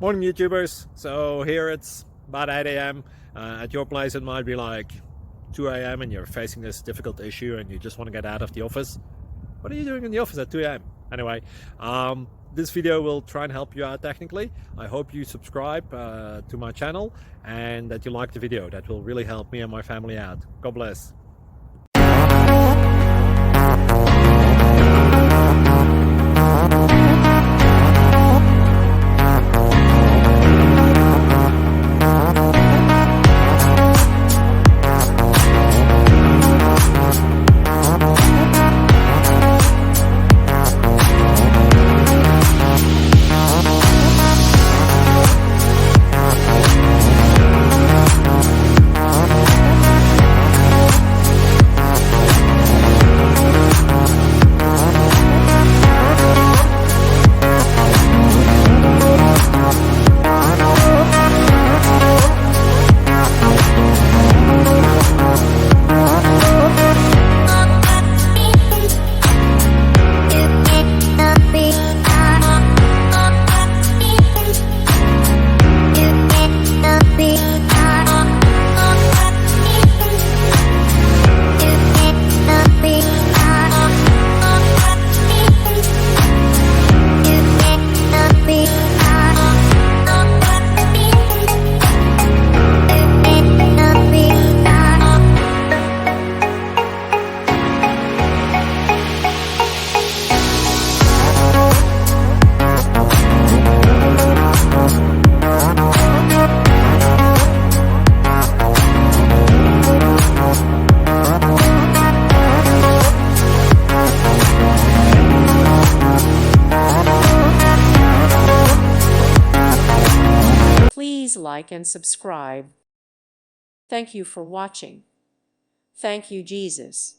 Morning YouTubers. So here it's about 8 a.m. At your place it might be like 2 a.m. and you're facing this difficult issue and you just want to get out of the office. What are you doing in the office at 2 a.m.? Anyway, this video will try and help you out technically. I hope you subscribe to my channel and that you like the video. That will really help me and my family out. God bless. Please like and subscribe. Thank you for watching. Thank you, Jesus.